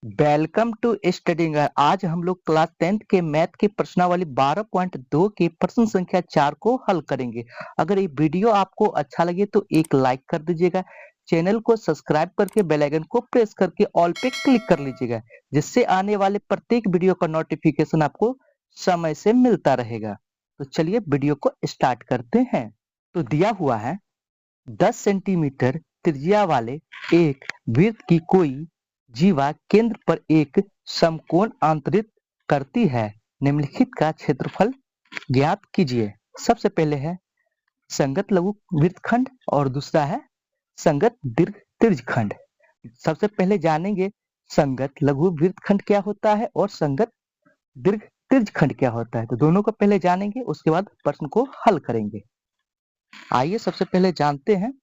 Welcome to studying. आज हम लोग क्लास 10th के मैथ की प्रश्नावली 12.2 की प्रश्न संख्या 4 को हल करेंगे। अगर ये वीडियो आपको अच्छा लगे तो एक लाइक कर दीजिएगा, चैनल को सब्सक्राइब करके बेल आइकन को प्रेस करके ऑल पे क्लिक कर लीजिएगा, जिससे आने वाले प्रत्येक वीडियो का नोटिफिकेशन आपको समय से मिलता रहेगा। तो चलिए वीडियो को स्टार्ट करते हैं। तो दिया हुआ है 10 सेंटीमीटर त्रिज्या वाले एक वृत्त की कोई जीवा केंद्र पर एक समकोण अंतरित करती है। निम्नलिखित का क्षेत्रफल ज्ञात कीजिए। सबसे पहले है संगत लघु वृत्तखंड और दूसरा है संगत दीर्घ त्रिज्यखंड। सबसे पहले जानेंगे संगत लघु वृत्तखंड क्या होता है और संगत दीर्घ त्रिज्यखंड क्या होता है। तो दोनों को पहले जानेंगे, उसके बाद प्रश्न को हल करेंगे। आइए सबसे पहले जानते हैं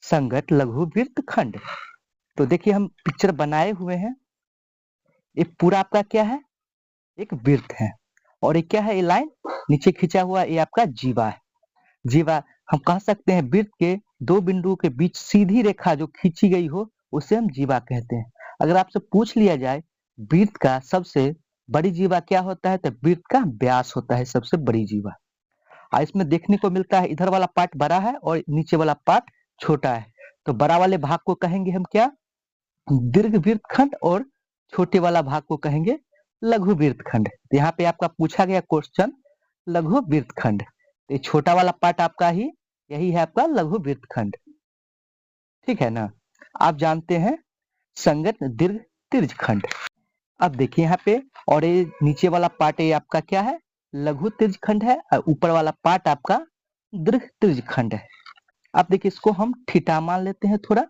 संगत लघु वृत्तखंड। तो देखिए हम पिक्चर बनाए हुए हैं। ये पूरा आपका क्या है, एक वृत्त है, और ये क्या है, ये लाइन नीचे खींचा हुआ, ये आपका जीवा है। जीवा हम कह सकते हैं वृत्त के दो बिंदुओं के बीच सीधी रेखा जो खींची गई हो उसे हम जीवा कहते हैं। अगर आपसे पूछ लिया जाए वृत्त का सबसे बड़ी जीवा क्या होता है, तो वृत्त का व्यास होता है सबसे बड़ी जीवा। इसमें देखने को मिलता है इधर वाला पार्ट बड़ा है और नीचे वाला पार्ट छोटा है। तो बड़ा वाले भाग को कहेंगे हम क्या, दीर्घ वृत्तखंड, और छोटे वाला भाग को कहेंगे लघु वृत्तखंड। तो यहाँ पे आपका पूछा गया क्वेश्चन लघु वृत्तखंड, ये छोटा वाला पार्ट आपका ही यही है आपका लघु वृत्तखंड, ठीक है ना। आप जानते हैं संगत दीर्घ त्रिज्यखंड। अब देखिए यहाँ पे, और ये नीचे वाला पार्ट ये आपका क्या है, लघु त्रिज्यखंड है, और ऊपर वाला पार्ट आपका दीर्घ त्रिज्यखंड है। अब देखिए इसको हम थीटा मान लेते हैं थोड़ा।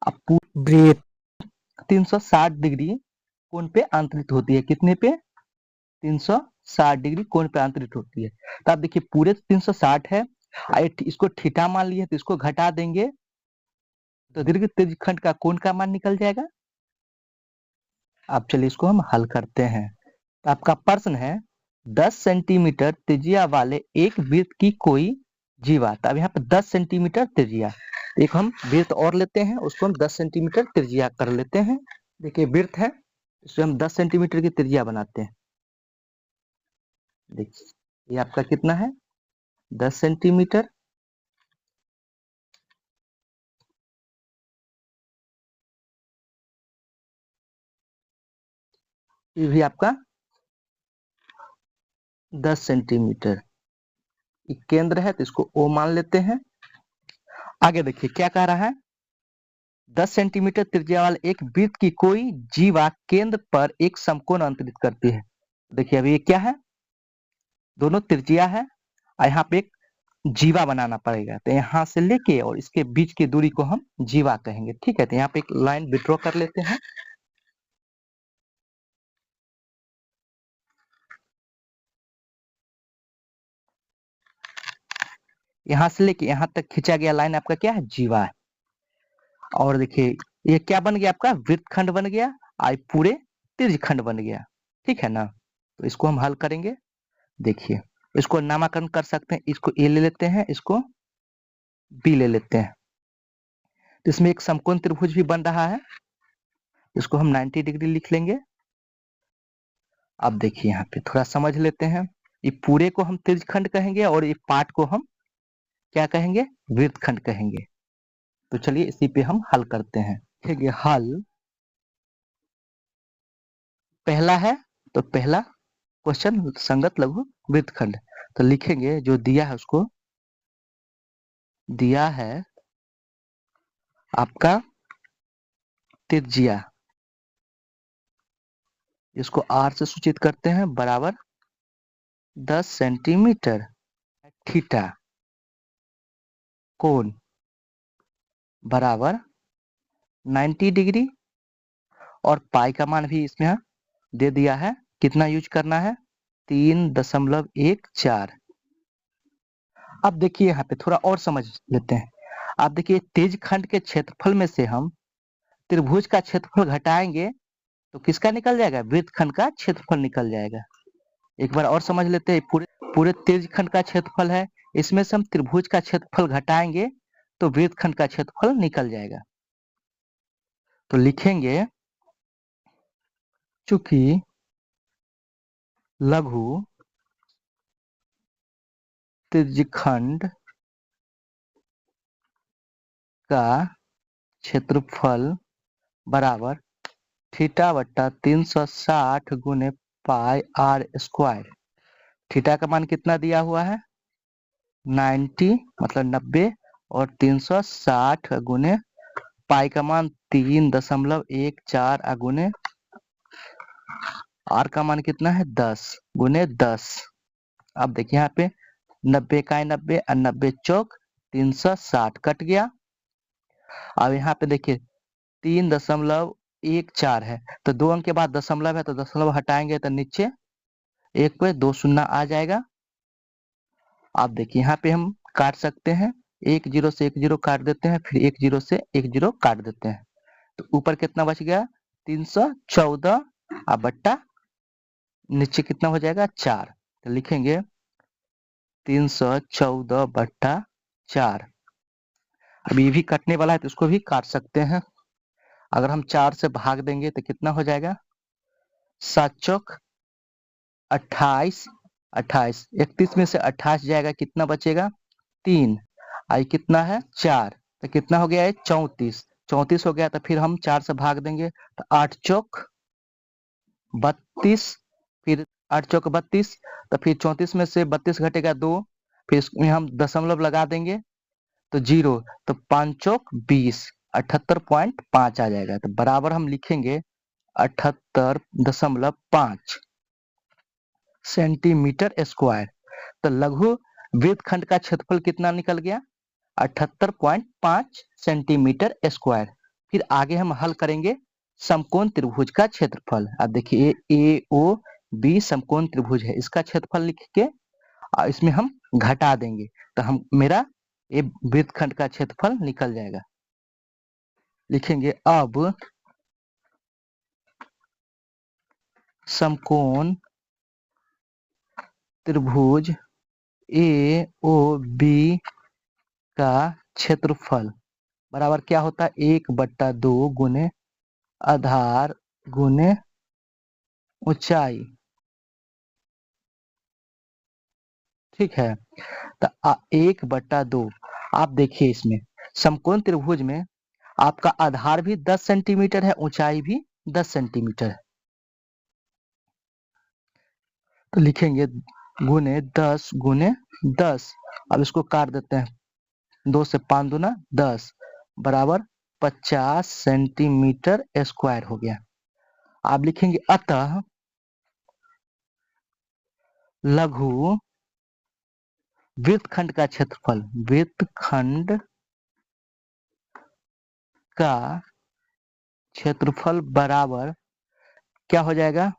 अब वृत्त 360 डिग्री कोण पे अंतरित होती है। कितने पे, 360 डिग्री कोण पे अंतरित होती है। तो आप देखिए पूरे 360 है, इसको थीटा मान लिए तो इसको घटा देंगे तो दीर्घ त्रिज्यखंड का कोण का मान निकल जाएगा। अब चलिए इसको हम हल करते हैं। तो आपका प्रश्न है 10 सेंटीमीटर त्रिज्या वाले एक वृत्त की कोई जीवा। तो अब यहाँ पे 10 सेंटीमीटर त्रिज्या, एक हम वृत्त और लेते हैं, उसको हम 10 सेंटीमीटर त्रिज्या कर लेते हैं। देखिए वृत्त है, इसमें हम 10 सेंटीमीटर की त्रिज्या बनाते हैं। देखिए ये आपका कितना है, 10 सेंटीमीटर। ये भी आपका 10 सेंटीमीटर। ये केंद्र है तो इसको O मान लेते हैं। आगे देखिए क्या कह रहा है, 10 सेंटीमीटर त्रिज्या वाले एक वृत्त की कोई जीवा केंद्र पर एक समकोण अंतरित करती है। देखिए अभी ये क्या है, दोनों त्रिज्या है, और यहाँ पे एक जीवा बनाना पड़ेगा। तो यहाँ से लेके और इसके बीच की दूरी को हम जीवा कहेंगे, ठीक है। तो यहाँ पे एक लाइन विड्रॉ कर लेते हैं। यहाँ से लेके यहाँ तक खींचा गया लाइन आपका क्या है, जीवा है। और देखिए ये क्या बन गया, आपका वृत्तखंड बन गया, आई पूरे त्रिज्यखंड बन गया, ठीक है ना। तो इसको हम हल करेंगे। देखिए इसको नामकरण कर सकते हैं, इसको ए ले लेते हैं, इसको बी ले लेते हैं। तो इसमें एक समकोण त्रिभुज भी बन रहा है, इसको हम 90 डिग्री लिख लेंगे। अब देखिए यहाँ पे थोड़ा समझ लेते हैं, ये पूरे को हम त्रिज्यखंड कहेंगे और ये पार्ट को हम क्या कहेंगे, वृत्तखंड कहेंगे। तो चलिए इसी पे हम हल करते हैं। ठीक है, हल पहला है, तो पहला क्वेश्चन संगत लघु वृत्तखंड। तो लिखेंगे जो दिया है उसको, दिया है आपका त्रिज्या, इसको R से सूचित करते हैं, बराबर 10 सेंटीमीटर, थीटा कोण बराबर 90 डिग्री, और पाई का मान भी इसमें दे दिया है, कितना यूज करना है, 3.14। अब देखिए यहाँ पे थोड़ा और समझ लेते हैं। आप देखिए त्रिज्यखंड के क्षेत्रफल में से हम त्रिभुज का क्षेत्रफल घटाएंगे तो किसका निकल जाएगा, वृत्तखंड का क्षेत्रफल निकल जाएगा। एक बार और समझ लेते हैं, पूरे पूरे त्रिज्यखंड का क्षेत्रफल है, इसमें से हम त्रिभुज का क्षेत्रफल घटाएंगे तो वृत्तखंड का क्षेत्रफल निकल जाएगा। तो लिखेंगे चूंकि लघु त्रिज्यखंड का क्षेत्रफल बराबर थीटा बट्टा 360 गुने पाई आर स्क्वायर। थीटा का मान कितना दिया हुआ है 90 मतलब 90 और 360 गुने पाई का मान 3.14 गुने आर का मान कितना है 10 गुने 10। अब देखिए यहाँ पे 90 का है 90 और 90 चौक 360 कट गया। अब यहाँ पे देखिए 3.14 है तो 2 अंक के बाद दशमलव है तो दशमलव हटाएंगे तो नीचे एक पे 2 शून्य आ जाएगा। आप देखिए यहाँ पे हम काट सकते हैं 1 0 से 1 0 काट देते हैं फिर 1 0 से 1 0 काट देते हैं तो ऊपर कितना बच गया 314 अब बट्टा नीचे कितना हो जाएगा 4 तो लिखेंगे 314 बट्टा 4। अब ये भी कटने वाला है तो इसको भी काट सकते हैं। अगर हम 4 से भाग देंगे तो कितना हो जाएगा 7 चौक 28 28 31 में से 28 जाएगा कितना बचेगा 3 आई कितना है 4 तो कितना हो गया है 34 34 हो गया तो फिर हम 4 से भाग देंगे तो 8 चौक 32 फिर 8 चौक 32 तो फिर 34 में से 32 घटेगा 2 फिर इसमें हम दशमलव लगा देंगे तो 0 तो 5 चौक 20 78.5 आ जाएगा तो बराबर हम लिखेंगे 78.5 सेंटीमीटर स्क्वायर। तो लघु वृत्तखंड का क्षेत्रफल कितना निकल गया 78.5 सेंटीमीटर स्क्वायर। फिर आगे हम हल करेंगे समकोण त्रिभुज का क्षेत्रफल। अब देखिए ए ओ बी समकोण त्रिभुज है इसका क्षेत्रफल लिख के इसमें हम घटा देंगे तो हम मेरा ये वृत्तखंड का क्षेत्रफल निकल जाएगा। लिखेंगे अब समकोण त्रिभुज ए ओ बी का क्षेत्रफल बराबर क्या होता है 1/2 गुने आधार गुने ऊंचाई। ठीक है तो 1/2 आप देखिए इसमें समकोण त्रिभुज में आपका आधार भी 10 सेंटीमीटर है ऊंचाई भी 10 सेंटीमीटर है तो लिखेंगे गुने 10 गुने 10। अब इसको काट देते हैं 2 से 5 दूना 10 बराबर 50 सेंटीमीटर स्क्वायर हो गया। आप लिखेंगे अतः लघु वृत्तखंड का क्षेत्रफल वृत्तखंड का क्षेत्रफल बराबर क्या हो जाएगा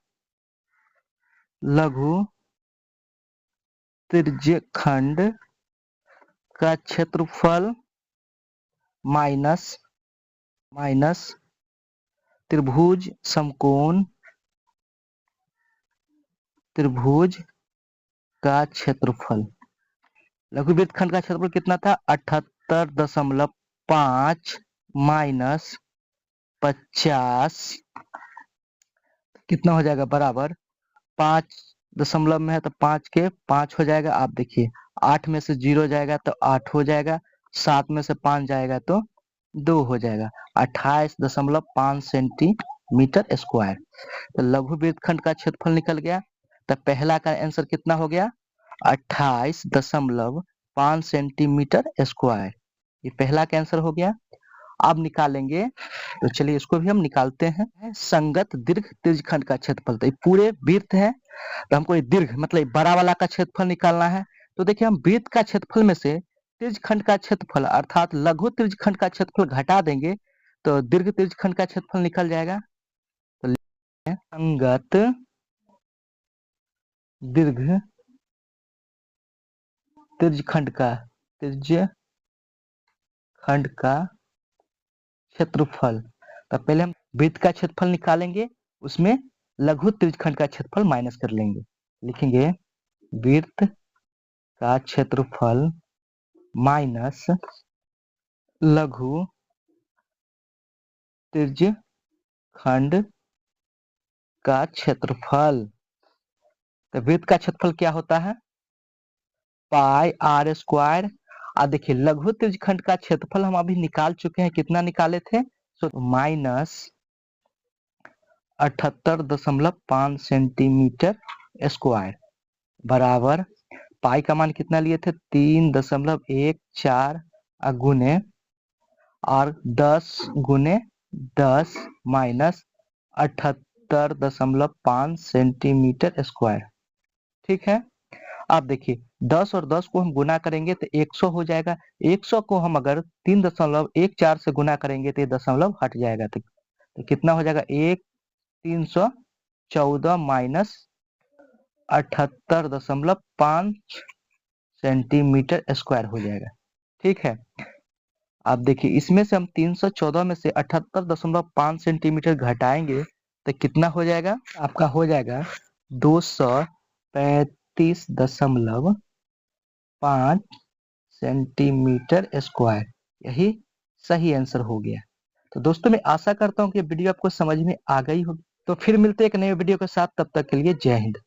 लघु त्रिज्यखंड का क्षेत्रफल माइनस त्रिभुज समकोण त्रिभुज का क्षेत्रफल। लघु वृत्तखंड का क्षेत्रफल कितना था 78.5 माइनस 50 कितना हो जाएगा बराबर 5 दशमलव में है तो 5 के 5 हो जाएगा। आप देखिए 8 में से 0 जाएगा तो 8 हो जाएगा 7 में से 5 जाएगा तो 2 हो जाएगा 28.5 सेंटीमीटर स्क्वायर। तो लघु वृत्तखंड का क्षेत्रफल निकल गया। तो पहला का आंसर कितना हो गया 28.5 सेंटीमीटर स्क्वायर। ये पहला का आंसर हो गया। अब निकालेंगे तो चलिए इसको भी हम निकालते हैं संगत दीर्घ त्रिज्यखंड का क्षेत्रफल। तो ये पूरे वृत्त है तो हमको ये दीर्घ मतलब बड़ा वाला का क्षेत्रफल निकालना है। तो देखिए हम वृत्त का क्षेत्रफल में से त्रिज्यखंड का क्षेत्रफल अर्थात लघु त्रिज्यखंड का क्षेत्रफल घटा देंगे तो दीर्घ त्रिज्यखंड का क्षेत्रफल निकल जाएगा। तो संगत दीर्घ त्रिज्यखंड का क्षेत्रफल। तो पहले हम वृत्त का क्षेत्रफल निकालेंगे उसमें लघु त्रिज्यखंड का क्षेत्रफल माइनस कर लेंगे। लिखेंगे वृत्त का क्षेत्रफल माइनस लघु त्रिज्य खंड का क्षेत्रफल। तो वृत्त का क्षेत्रफल क्या होता है? पाई आर स्क्वायर। देखिए लघु त्रिज्यखंड का क्षेत्रफल हम अभी निकाल चुके हैं, कितना निकाले थे? माइनस 78.5 सेंटीमीटर स्क्वायर बराबर पाई का मान कितना लिए थे? 3.14 गुने और 10 गुने 10 माइनस 78.5 सेंटीमीटर स्क्वायर। ठीक है, अब देखिए 10 और 10 को हम गुना करेंगे तो 100 हो जाएगा। 100 को हम अगर 3.14 से गुना करेंगे तो ये दशमलव हट जाएगा, तो कितना हो जाएगा? 314 माइनस 78.5 सेंटीमीटर स्क्वायर हो जाएगा। ठीक है, अब देखिए इसमें से हम 314 में से 78.5 सेंटीमीटर घटाएंगे तो कितना हो जाएगा? आपका हो जाएगा 235.5 सेंटीमीटर स्क्वायर। यही सही आंसर हो गया। तो दोस्तों मैं आशा करता हूँ कि वीडियो आपको समझ में आ गई होगी। तो फिर मिलते हैं एक नए वीडियो के साथ, तब तक के लिए जय हिंद।